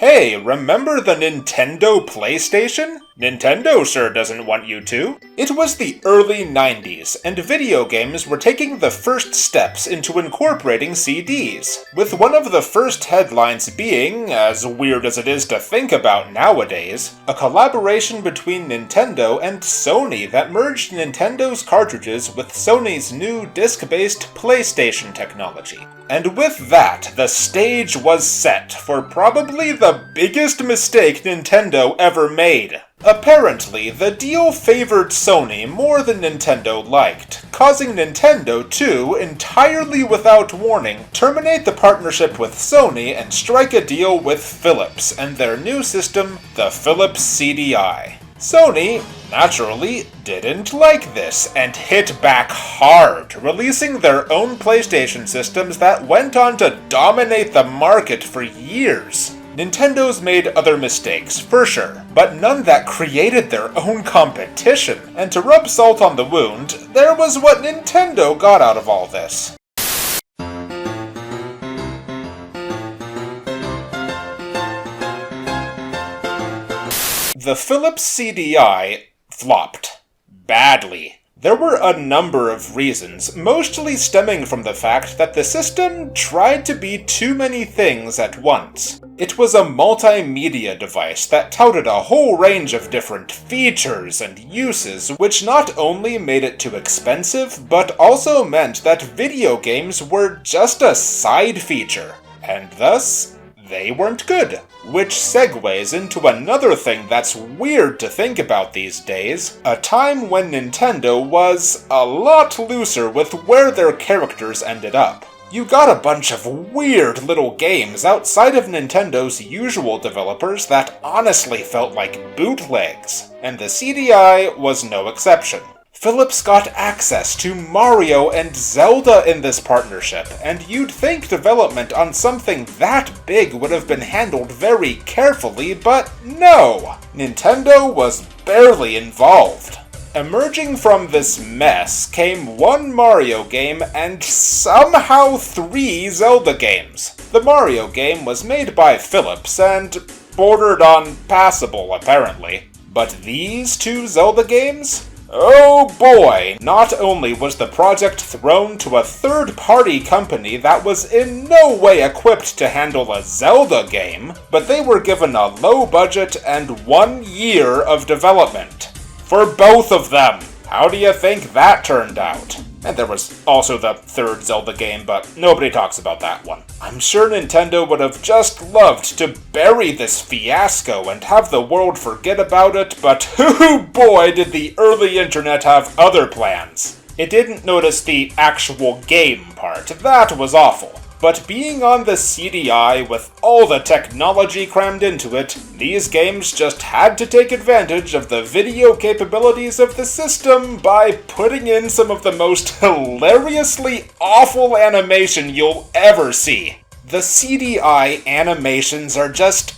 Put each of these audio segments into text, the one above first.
Hey, remember the Nintendo PlayStation? Nintendo sure doesn't want you to. It was the early 90s, and video games were taking the first steps into incorporating CDs, with one of the first headlines being, as weird as it is to think about nowadays, a collaboration between Nintendo and Sony that merged Nintendo's cartridges with Sony's new disc-based PlayStation technology. And with that, the stage was set for probably the biggest mistake Nintendo ever made. Apparently, the deal favored Sony more than Nintendo liked, causing Nintendo to, entirely without warning, terminate the partnership with Sony and strike a deal with Philips and their new system, the Philips CDI. Sony, naturally, didn't like this and hit back hard, releasing their own PlayStation systems that went on to dominate the market for years. Nintendo's made other mistakes, for sure, but none that created their own competition. And to rub salt on the wound, there was what Nintendo got out of all this. The Philips CDI flopped. Badly. There were a number of reasons, mostly stemming from the fact that the system tried to be too many things at once. It was a multimedia device that touted a whole range of different features and uses, which not only made it too expensive, but also meant that video games were just a side feature, and thus, they weren't good. Which segues into another thing that's weird to think about these days, a time when Nintendo was a lot looser with where their characters ended up. You got a bunch of weird little games outside of Nintendo's usual developers that honestly felt like bootlegs, and the CDI was no exception. Philips got access to Mario and Zelda in this partnership, and you'd think development on something that big would have been handled very carefully, but no! Nintendo was barely involved. Emerging from this mess came one Mario game and somehow 3 Zelda games. The Mario game was made by Philips and bordered on passable, apparently. But these 2 Zelda games? Oh boy! Not only was the project thrown to a third-party company that was in no way equipped to handle a Zelda game, but they were given a low budget and 1 year of development. For both of them! How do you think that turned out? And there was also the 3rd Zelda game, but nobody talks about that one. I'm sure Nintendo would have just loved to bury this fiasco and have the world forget about it, but hoo boy did the early internet have other plans. It didn't notice the actual game part, that was awful. But being on the CDI with all the technology crammed into it, these games just had to take advantage of the video capabilities of the system by putting in some of the most hilariously awful animation you'll ever see. The CDI animations are just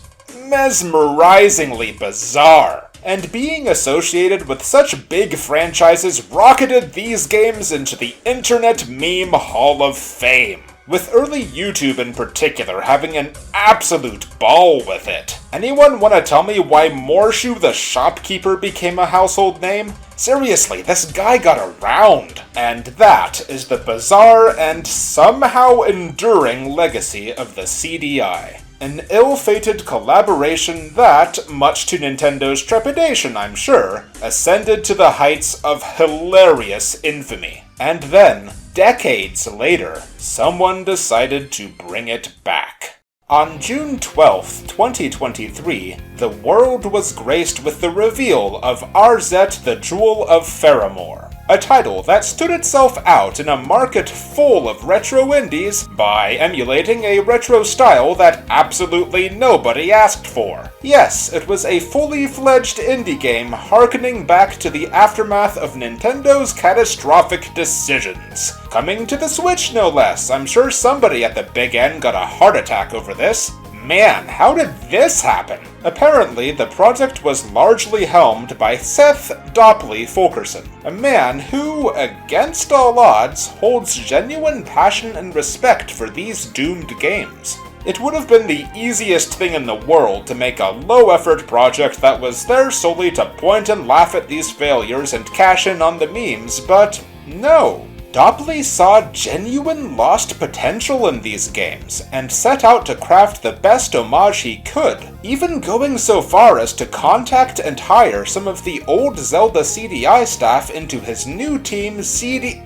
mesmerizingly bizarre. And being associated with such big franchises rocketed these games into the Internet Meme Hall of Fame, with early YouTube in particular having an absolute ball with it. Anyone want to tell me why Morshu the Shopkeeper became a household name? Seriously, this guy got around. And that is the bizarre and somehow enduring legacy of the CDI. An ill-fated collaboration that, much to Nintendo's trepidation I'm sure, ascended to the heights of hilarious infamy. And then, decades later, someone decided to bring it back. On June 12, 2023, the world was graced with the reveal of Arzette the Jewel of Faramore, a title that stood itself out in a market full of retro indies by emulating a retro style that absolutely nobody asked for. Yes, it was a fully fledged indie game harkening back to the aftermath of Nintendo's catastrophic decisions. Coming to the Switch, no less. I'm sure somebody at the big end got a heart attack over this. Man, how did this happen? Apparently, the project was largely helmed by Seth Dopley Fulkerson, a man who, against all odds, holds genuine passion and respect for these doomed games. It would have been the easiest thing in the world to make a low-effort project that was there solely to point and laugh at these failures and cash in on the memes, but no. Dobley saw genuine lost potential in these games, and set out to craft the best homage he could, even going so far as to contact and hire some of the old Zelda CDI staff into his new team CDI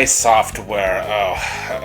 Software.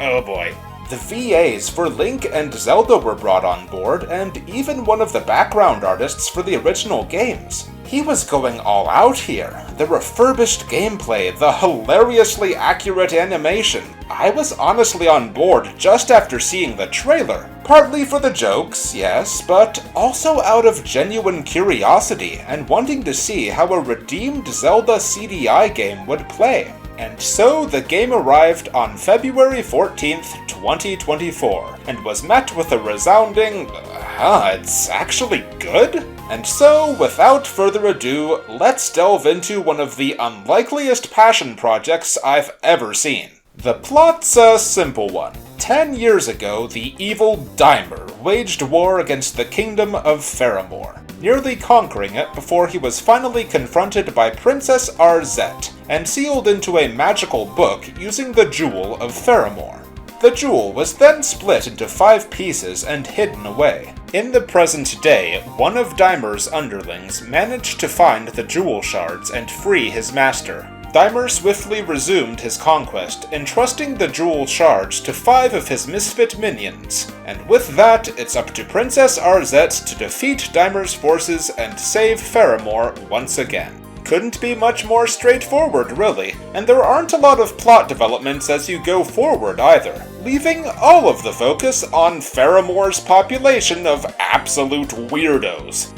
Oh boy. The VAs for Link and Zelda were brought on board, and even one of the background artists for the original games. He was going all out here. The refurbished gameplay, the hilariously accurate animation. I was honestly on board just after seeing the trailer. Partly for the jokes, yes, but also out of genuine curiosity and wanting to see how a redeemed Zelda CDI game would play. And so the game arrived on February 14th, 2024, and was met with a resounding, it's actually good? And so, without further ado, let's delve into one of the unlikeliest passion projects I've ever seen. The plot's a simple one. 10 years ago, the evil Dimer waged war against the kingdom of Faramore, nearly conquering it before he was finally confronted by Princess Arzette, and sealed into a magical book using the Jewel of Faramore. The jewel was then split into 5 pieces and hidden away. In the present day, one of Dimer's underlings managed to find the jewel shards and free his master. Dimer swiftly resumed his conquest, entrusting the jewel shards to 5 of his misfit minions. And with that, it's up to Princess Arzette to defeat Dimer's forces and save Faramore once again. Couldn't be much more straightforward, really, and there aren't a lot of plot developments as you go forward either, leaving all of the focus on Faramore's population of absolute weirdos.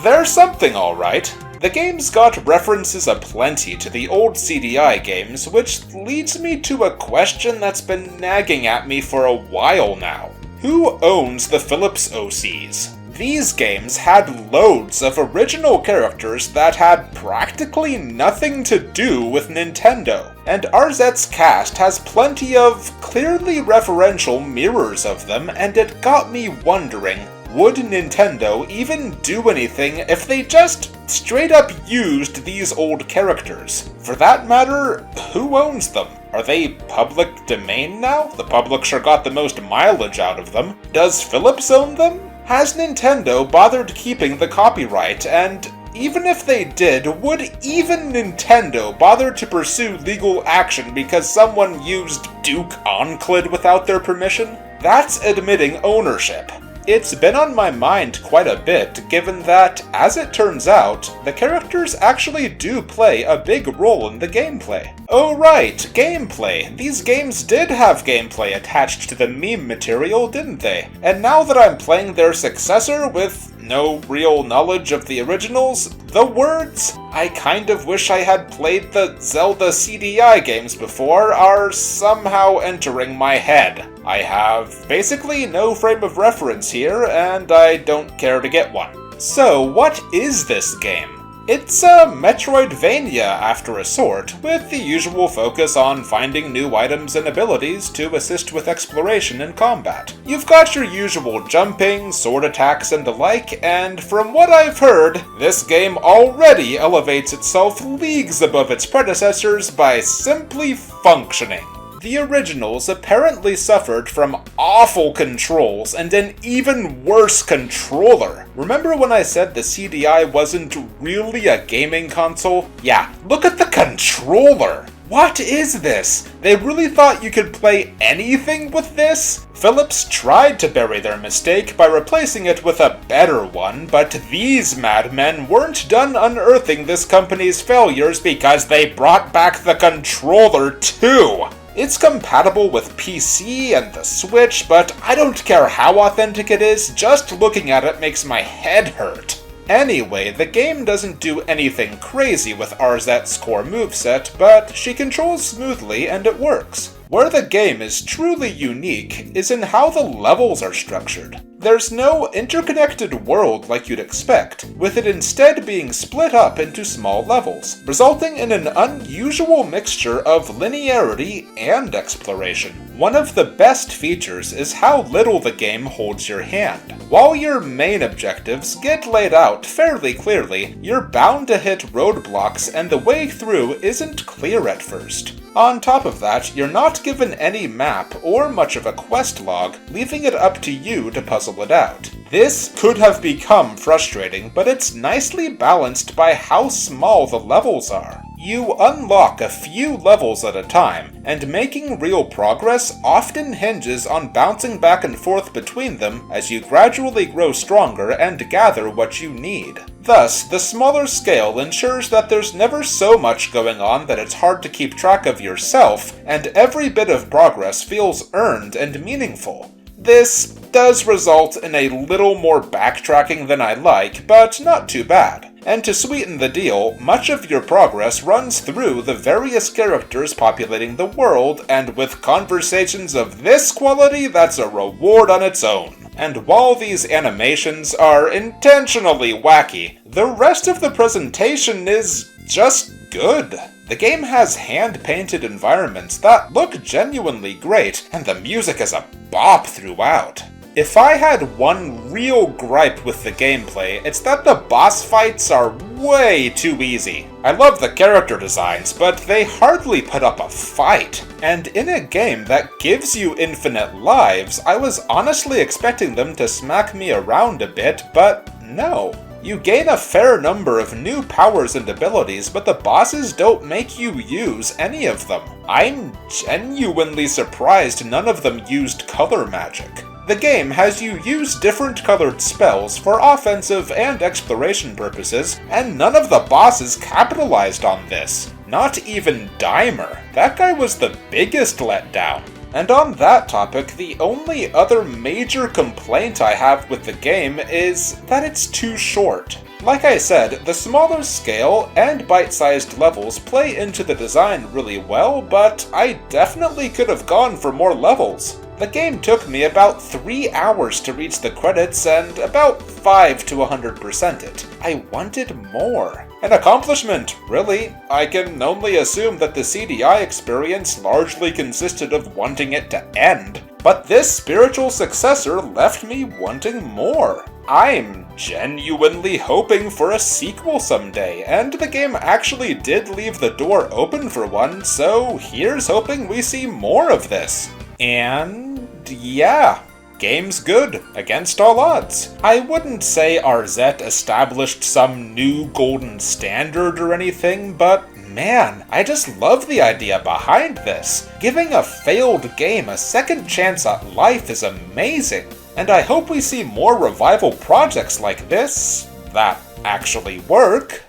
They're something alright. The game's got references aplenty to the old CDI games, which leads me to a question that's been nagging at me for a while now. Who owns the Philips OCs? These games had loads of original characters that had practically nothing to do with Nintendo, and Arzette's cast has plenty of clearly referential mirrors of them, and it got me wondering, would Nintendo even do anything if they just straight up used these old characters? For that matter, who owns them? Are they public domain now? The public sure got the most mileage out of them. Does Philips own them? Has Nintendo bothered keeping the copyright, and even if they did, would even Nintendo bother to pursue legal action because someone used Duke Onclid without their permission? That's admitting ownership. It's been on my mind quite a bit, given that, as it turns out, the characters actually do play a big role in the gameplay. Oh right, gameplay. These games did have gameplay attached to the meme material, didn't they? And now that I'm playing their successor with no real knowledge of the originals, the words, "I kind of wish I had played the Zelda CDI games before," are somehow entering my head. I have basically no frame of reference here, and I don't care to get one. So, what is this game? It's a Metroidvania after a sort, with the usual focus on finding new items and abilities to assist with exploration and combat. You've got your usual jumping, sword attacks, and the like, and from what I've heard, this game already elevates itself leagues above its predecessors by simply functioning. The originals apparently suffered from awful controls and an even worse controller. Remember when I said the CDI wasn't really a gaming console? Yeah, look at the controller! What is this? They really thought you could play anything with this? Philips tried to bury their mistake by replacing it with a better one, but these madmen weren't done unearthing this company's failures because they brought back the controller too! It's compatible with PC and the Switch, but I don't care how authentic it is, just looking at it makes my head hurt. Anyway, the game doesn't do anything crazy with Arzette's core moveset, but she controls smoothly and it works. Where the game is truly unique is in how the levels are structured. There's no interconnected world like you'd expect, with it instead being split up into small levels, resulting in an unusual mixture of linearity and exploration. One of the best features is how little the game holds your hand. While your main objectives get laid out fairly clearly, you're bound to hit roadblocks and the way through isn't clear at first. On top of that, you're not given any map or much of a quest log, leaving it up to you to puzzle it out. This could have become frustrating, but it's nicely balanced by how small the levels are. You unlock a few levels at a time, and making real progress often hinges on bouncing back and forth between them as you gradually grow stronger and gather what you need. Thus, the smaller scale ensures that there's never so much going on that it's hard to keep track of yourself, and every bit of progress feels earned and meaningful. This does result in a little more backtracking than I like, but not too bad. And to sweeten the deal, much of your progress runs through the various characters populating the world, and with conversations of this quality, that's a reward on its own. And while these animations are intentionally wacky, the rest of the presentation is just good. The game has hand-painted environments that look genuinely great, and the music is a bop throughout. If I had one real gripe with the gameplay, it's that the boss fights are way too easy. I love the character designs, but they hardly put up a fight. And in a game that gives you infinite lives, I was honestly expecting them to smack me around a bit, but no. You gain a fair number of new powers and abilities, but the bosses don't make you use any of them. I'm genuinely surprised none of them used color magic. The game has you use different colored spells for offensive and exploration purposes, and none of the bosses capitalized on this. Not even Dimer. That guy was the biggest letdown. And on that topic, the only other major complaint I have with the game is that it's too short. Like I said, the smaller scale and bite-sized levels play into the design really well, but I definitely could have gone for more levels. The game took me about 3 hours to reach the credits and about 5 to 100% it. I wanted more. An accomplishment, really. I can only assume that the CDI experience largely consisted of wanting it to end. But this spiritual successor left me wanting more. I'm genuinely hoping for a sequel someday, and the game actually did leave the door open for one, so here's hoping we see more of this. And yeah, game's good, against all odds. I wouldn't say Arzette established some new golden standard or anything, but man, I just love the idea behind this. Giving a failed game a second chance at life is amazing, and I hope we see more revival projects like this that actually work.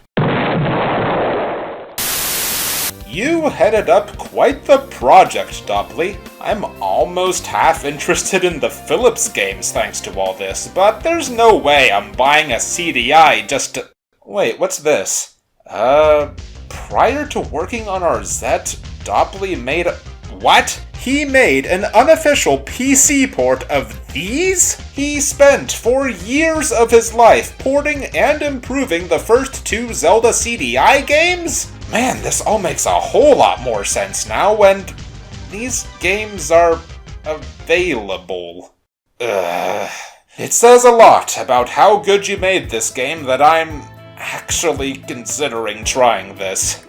You headed up quite the project, Dopley. I'm almost half interested in the Philips games thanks to all this, but there's no way I'm buying a CDI just to... Wait, what's this? Prior to working on Arzette, Dopley made a... What? He made an unofficial PC port of these? He spent 4 years of his life porting and improving the first 2 Zelda CDI games? Man, this all makes a whole lot more sense now, and these games are available. It says a lot about how good you made this game that I'm actually considering trying this.